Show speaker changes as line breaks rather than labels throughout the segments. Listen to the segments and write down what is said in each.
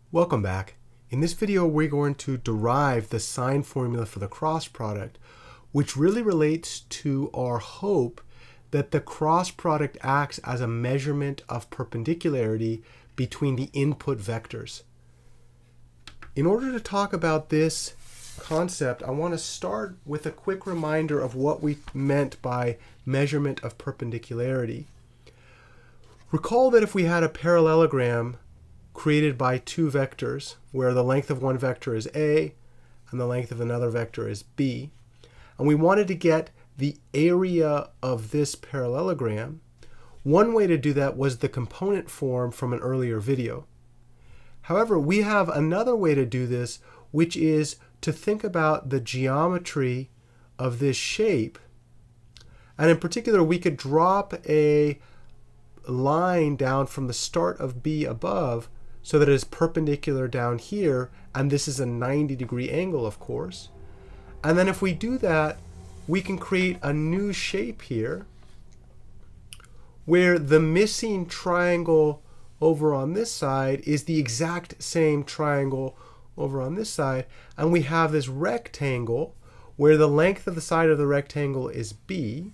Welcome back. In this video, we're going to derive the sine formula for the cross product, which really relates to our hope that the cross product acts as a measurement of perpendicularity between the input vectors. In order to talk about this concept, I want to start with a quick reminder of what we meant by measurement of perpendicularity. Recall that if we had a parallelogram created by two vectors, where the length of one vector is A and the length of another vector is B, and we wanted to get the area of this parallelogram, one way to do that was the component form from an earlier video. However, we have another way to do this, which is to think about the geometry of this shape. And in particular, we could drop a line down from the start of B above so that it is perpendicular down here, and this is a 90-degree angle, of course. And then if we do that, we can create a new shape here where the missing triangle over on this side is the exact same triangle over on this side, and we have this rectangle where the length of the side of the rectangle is B,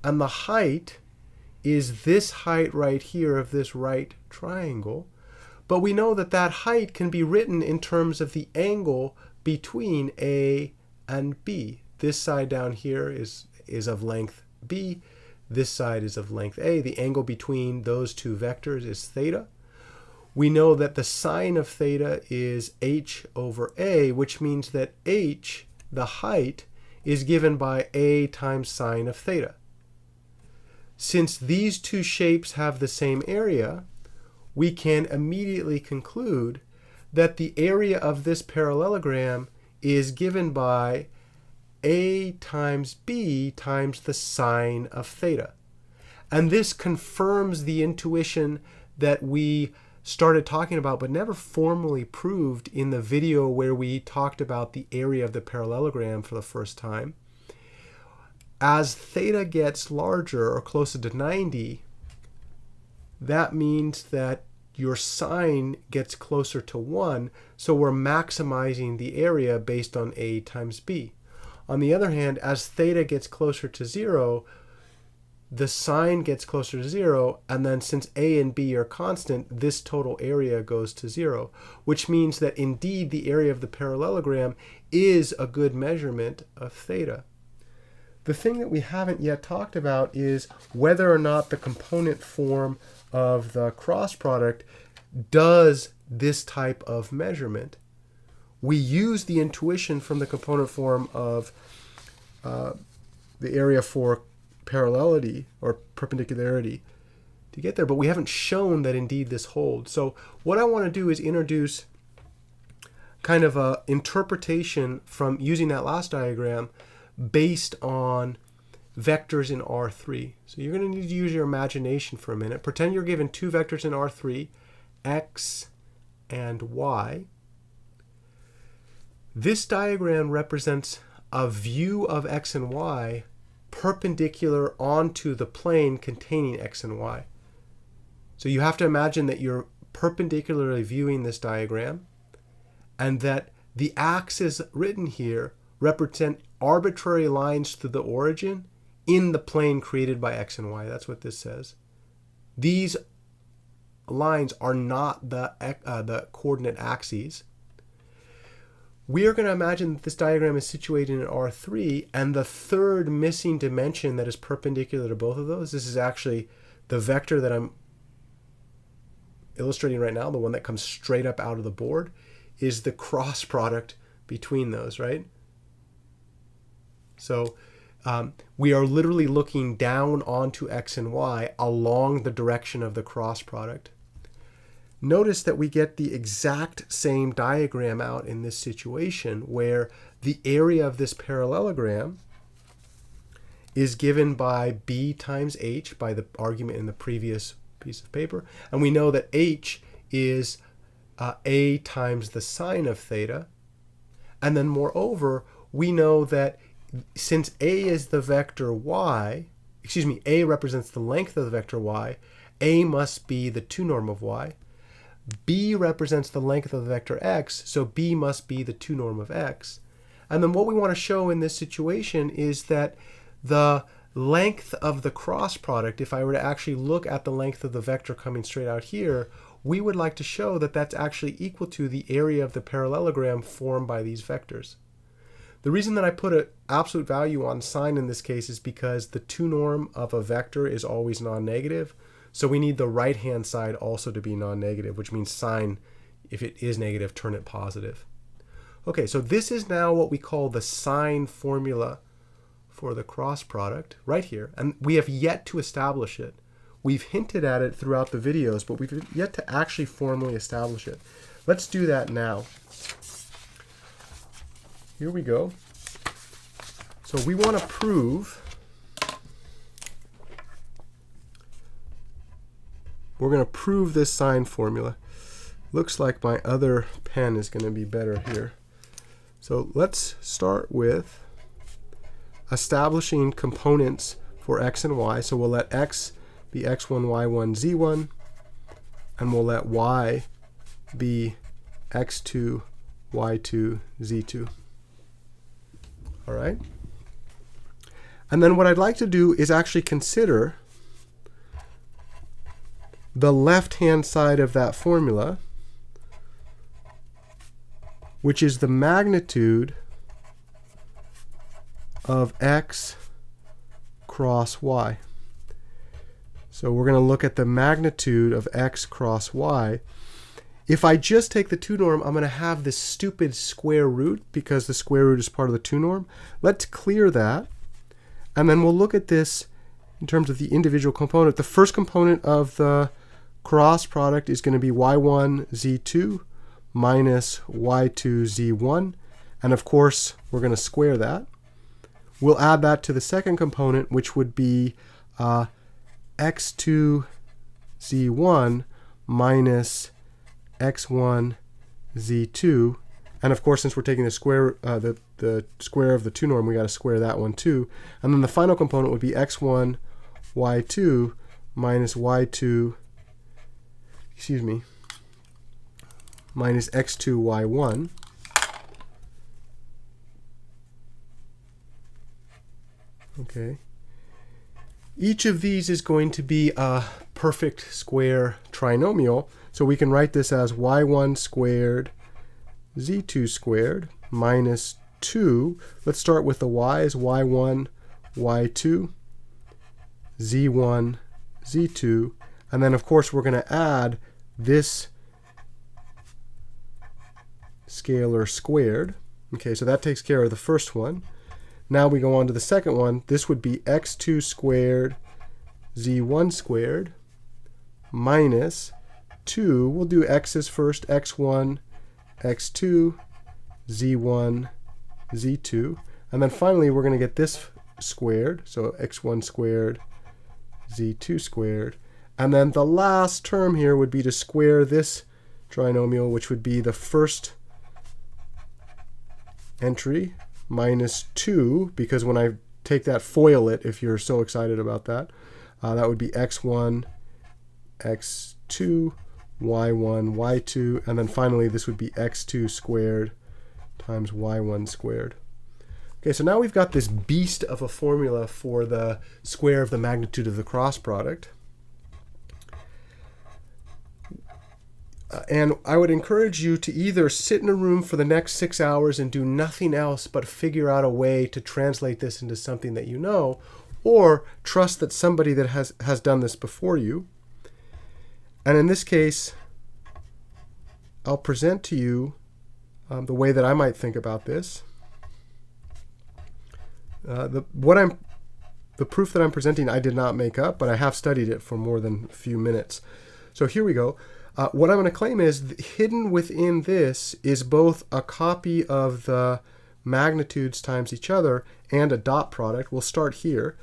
and the height is this height right here of this right triangle. But we know that that height can be written in terms of the angle between A and B. This side down here is of length B. This side is of length A. The angle between those two vectors is theta. We know that the sine of theta is h over A, which means that h, the height, is given by A times sine of theta. Since these two shapes have the same area, we can immediately conclude that the area of this parallelogram is given by A times B times the sine of theta. And this confirms the intuition that we started talking about but never formally proved in the video where we talked about the area of the parallelogram for the first time. As theta gets larger or closer to 90, that means that your sine gets closer to 1, so we're maximizing the area based on A times B. On the other hand, as theta gets closer to 0, the sine gets closer to 0, and then since A and B are constant, this total area goes to 0, which means that indeed the area of the parallelogram is a good measurement of theta. The thing that we haven't yet talked about is whether or not the component form of the cross product does this type of measurement. We use the intuition from the component form of the area for parallelity or perpendicularity to get there, but we haven't shown that indeed this holds. So what I want to do is introduce kind of an interpretation from using that last diagram based on vectors in R3. So you're going to need to use your imagination for a minute. Pretend you're given two vectors in R3, x and y. This diagram represents a view of x and y perpendicular onto the plane containing x and y. So you have to imagine that you're perpendicularly viewing this diagram and that the axes written here represent arbitrary lines to the origin in the plane created by x and y. That's what this says. These lines are not the coordinate axes. We are going to imagine that this diagram is situated in R3, and the third missing dimension that is perpendicular to both of those, this is actually the vector that I'm illustrating right now, the one that comes straight up out of the board, is the cross product between those, right? So we are literally looking down onto x and y along the direction of the cross product. Notice that we get the exact same diagram out in this situation where the area of this parallelogram is given by b times h by the argument in the previous piece of paper. And we know that h is a times the sine of theta. And then moreover, we know that since a is the vector y, a represents the length of the vector y, a must be the 2 norm of y. B represents the length of the vector x, so B must be the 2 norm of x. And then what we want to show in this situation is that the length of the cross product, if I were to actually look at the length of the vector coming straight out here, we would like to show that that's actually equal to the area of the parallelogram formed by these vectors. The reason that I put an absolute value on sine in this case is because the 2 norm of a vector is always non-negative. So we need the right-hand side also to be non-negative, which means sine, if it is negative, turn it positive. Okay, so this is now what we call the sine formula for the cross product right here. And we have yet to establish it. We've hinted at it throughout the videos, but we've yet to actually formally establish it. Let's do that now. Here we go. So we want to prove, we're going to prove this sine formula. Looks like my other pen is going to be better here. So let's start with establishing components for x and y. So we'll let x be x1, y1, z1, and we'll let y be x2, y2, z2. All right? And then what I'd like to do is actually consider the left-hand side of that formula, which is the magnitude of x cross y. So we're going to look at the magnitude of x cross y. If I just take the 2 norm, I'm going to have this stupid square root because the square root is part of the 2 norm. Let's clear that, and then we'll look at this in terms of the individual component. The first component of the cross product is going to be y1 z2 minus y2 z1, and of course we're going to square that. We'll add that to the second component, which would be x2 z1 minus x1 z2, and of course since we're taking the square the square of the 2 norm, we got to square that one too. And then the final component would be x1 y2 minus y2, minus x2 y1. Okay. Each of these is going to be a perfect square trinomial, so we can write this as y1 squared z2 squared minus 2. Let's start with the y's, y1, y2, z1, z2, and then of course we're going to add this scalar squared. Okay, so that takes care of the first one. Now we go on to the second one. This would be x2 squared z1 squared minus 2. We'll do x's first, x1, x2, z1, z2. And then finally we're going to get this squared, so x1 squared z2 squared. And then the last term here would be to square this trinomial, which would be the first entry minus 2, because when I take that, FOIL it if you're so excited about that. That would be x1, x2, y1, y2, and then finally this would be x2 squared times y1 squared. Okay, so now we've got this beast of a formula for the square of the magnitude of the cross product. And I would encourage you to either sit in a room for the next 6 hours and do nothing else but figure out a way to translate this into something that you know, or trust that somebody that has done this before you. And in this case, I'll present to you the way that I might think about this. The proof that I'm presenting I did not make up, but I have studied it for more than a few minutes. So here we go. What I'm going to claim is hidden within this is both a copy of the magnitudes times each other and a dot product. We'll start here.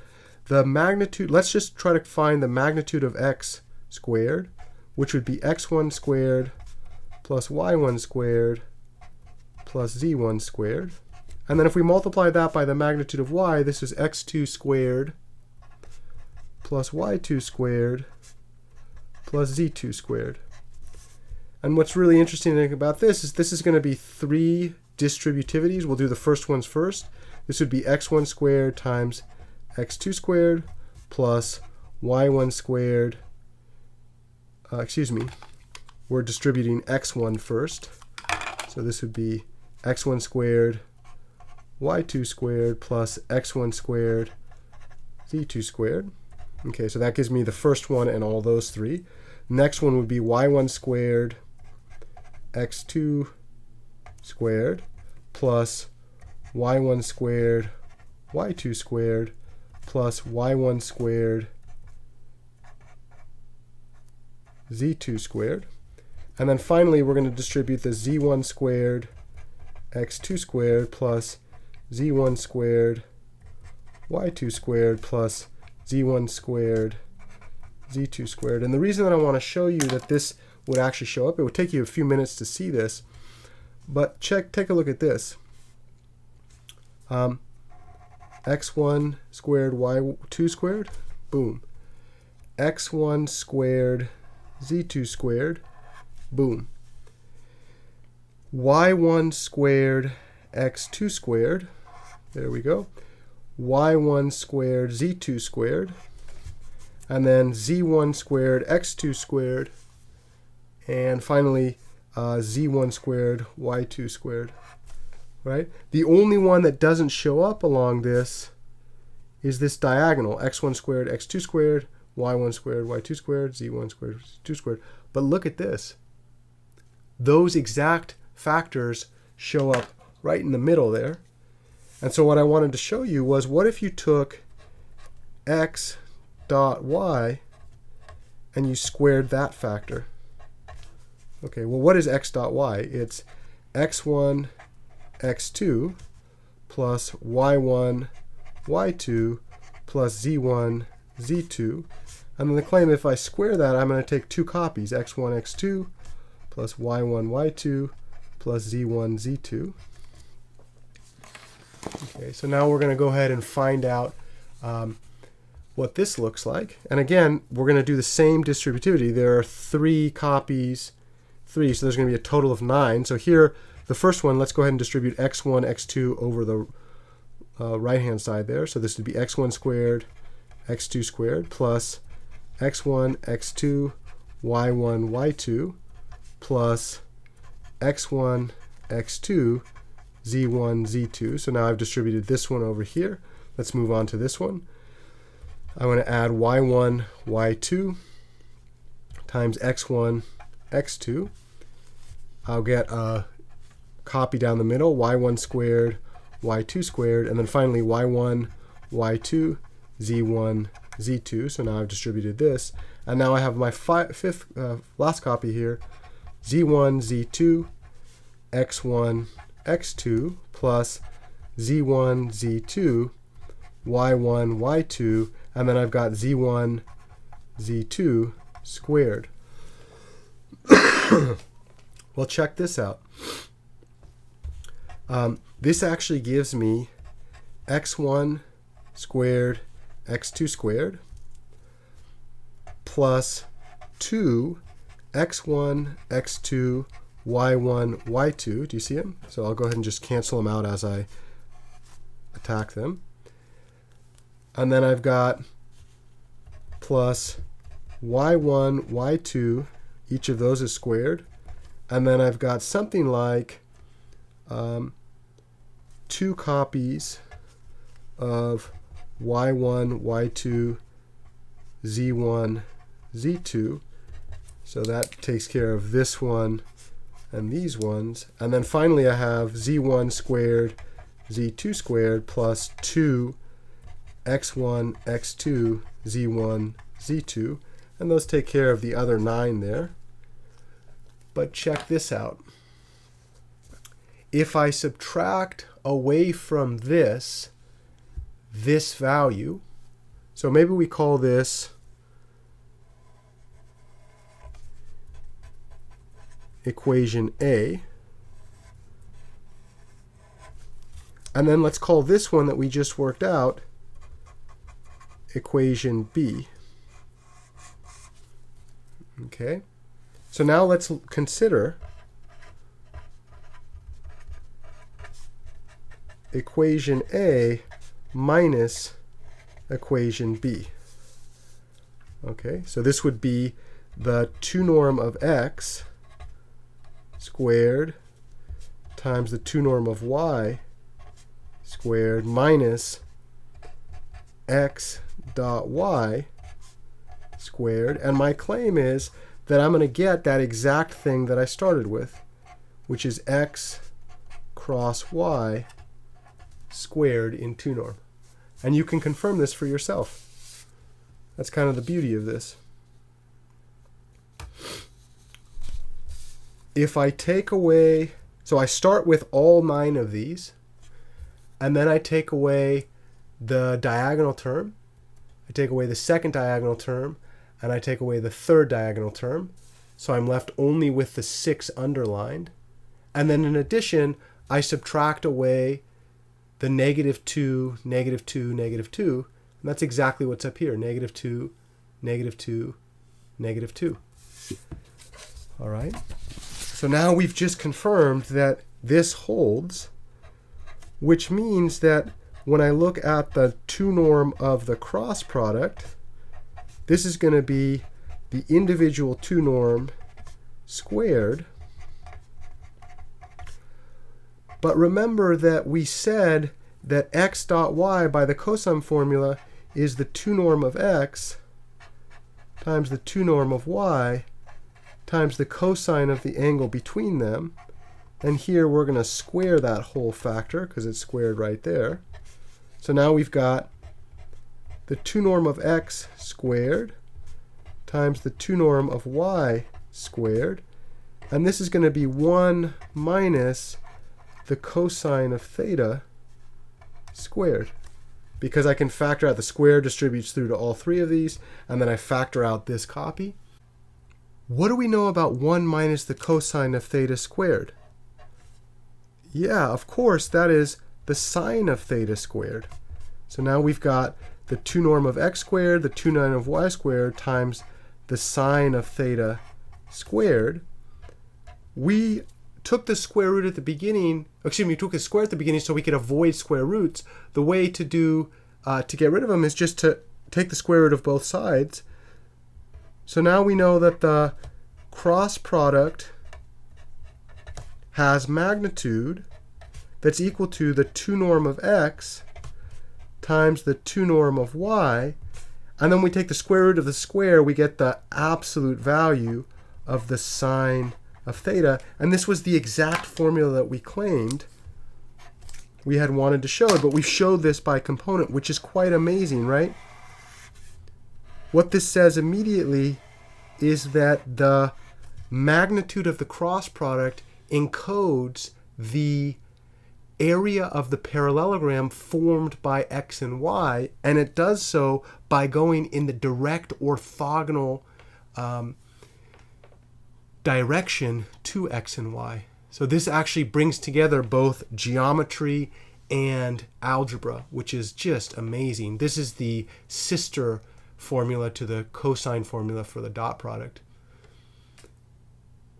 The magnitude, let's just try to find the magnitude of x squared, which would be x1 squared plus y1 squared plus z1 squared. And then if we multiply that by the magnitude of y, this is x2 squared plus y2 squared plus z2 squared. And what's really interesting about this is going to be three distributivities. We'll do the first ones first. This would be x1 squared times x2 squared plus y1 squared. We're distributing x1 first. So this would be x1 squared y2 squared plus x1 squared z2 squared. Okay, so that gives me the first one and all those three. Next one would be y1 squared x2 squared plus y1 squared y2 squared plus y1 squared z2 squared. And then finally we're going to distribute the z1 squared x2 squared plus z1 squared y2 squared plus z1 squared z2 squared. And the reason that I want to show you that this would actually show up, it would take you a few minutes to see this, but take a look at this. X1 squared y2 squared, boom. X1 squared z2 squared, boom. Y1 squared x2 squared, there we go. Y1 squared z2 squared, and then z1 squared x2 squared, and finally z1 squared y2 squared. Right? The only one that doesn't show up along this is this diagonal, x1 squared x2 squared, y1 squared y2 squared, z1 squared z2 squared. But look at this. Those exact factors show up right in the middle there. And so what I wanted to show you was, what if you took x dot y and you squared that factor? Okay, well, what is x dot y? It's x1 x2 plus y1 y2 plus z1 z2. I'm going to claim if I square that, I'm going to take two copies, x1 x2 plus y1 y2 plus z1 z2. Okay, so now we're going to go ahead and find out what this looks like. And again, we're going to do the same distributivity. There are three copies, so there's going to be a total of 9. So here, the first one, let's go ahead and distribute x1, x2 over the right-hand side there. So this would be x1 squared, x2 squared, plus x1, x2, y1, y2, plus x1, x2, z1, z2. So now I've distributed this one over here. Let's move on to this one. I'm going to add y1, y2 times x1, x2. I'll get a copy down the middle, y1 squared, y2 squared, and then finally y1, y2, z1, z2. So now I've distributed this. And now I have my last copy here, z1, z2, x1, x2 plus z1, z2, y1, y2, and then I've got z1, z2 squared. Well, check this out. This actually gives me x1 squared, x2 squared, plus 2 x1, x2, y1, y2. Do you see them? So I'll go ahead and just cancel them out as I attack them. And then I've got plus y1, y2. Each of those is squared. And then I've got something like 2 copies of y1, y2, z1, z2. So that takes care of this one and these ones. And then finally I have z1 squared, z2 squared plus 2 x1, x2, z1, z2. And those take care of the other 9 there. But check this out. If I subtract away from this value, so maybe we call this equation A, and then let's call this one that we just worked out equation B. Okay, So now let's consider equation A minus equation B. Okay, so this would be the 2 norm of x squared times the 2 norm of y squared minus x dot y squared. And my claim is that I'm going to get that exact thing that I started with, which is x cross y squared in 2 norm. And you can confirm this for yourself. That's kind of the beauty of this. If I take away, so I start with all 9 of these, and then I take away the diagonal term, I take away the second diagonal term, and I take away the third diagonal term, so I'm left only with the 6 underlined. And then in addition, I subtract away the -2, -2, -2, and that's exactly what's up here, -2, -2, -2. All right? So now we've just confirmed that this holds, which means that when I look at the 2 norm of the cross product, this is going to be the individual 2 norm squared. But remember that we said that x dot y by the cosine formula is the 2 norm of x times the 2 norm of y times the cosine of the angle between them. And here we're going to square that whole factor because it's squared right there. So now we've got the 2 norm of x squared times the 2 norm of y squared. And this is going to be 1 minus the cosine of theta squared. Because I can factor out the square distributes through to all 3 of these, and then I factor out this copy. What do we know about 1 minus the cosine of theta squared? Yeah, of course, that is the sine of theta squared. So now we've got the 2 norm of x squared, the 2 norm of y squared, times the sine of theta squared. We took the square root at the beginning, we took the square at the beginning so we could avoid square roots. The way to do, to get rid of them is just to take the square root of both sides. So now we know that the cross product has magnitude that's equal to the 2 norm of x times the 2 norm of y, and then we take the square root of the square, we get the absolute value of the sine of theta, and this was the exact formula that we claimed we had wanted to show, but we showed this by component, which is quite amazing, right? What this says immediately is that the magnitude of the cross product encodes the area of the parallelogram formed by x and y, and it does so by going in the direct orthogonal direction to x and y. So this actually brings together both geometry and algebra, which is just amazing. This is the sister formula to the cosine formula for the dot product.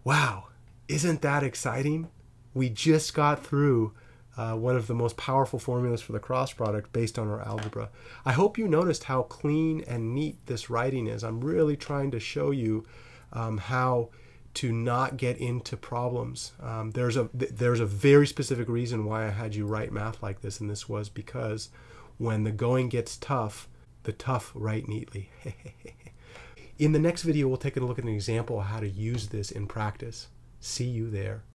Wow, isn't that exciting? We just got through one of the most powerful formulas for the cross product based on our algebra. I hope you noticed how clean and neat this writing is. I'm really trying to show you how to not get into problems. There's a very specific reason why I had you write math like this, and this was because when the going gets tough, the tough write neatly. In the next video, we'll take a look at an example of how to use this in practice. See you there.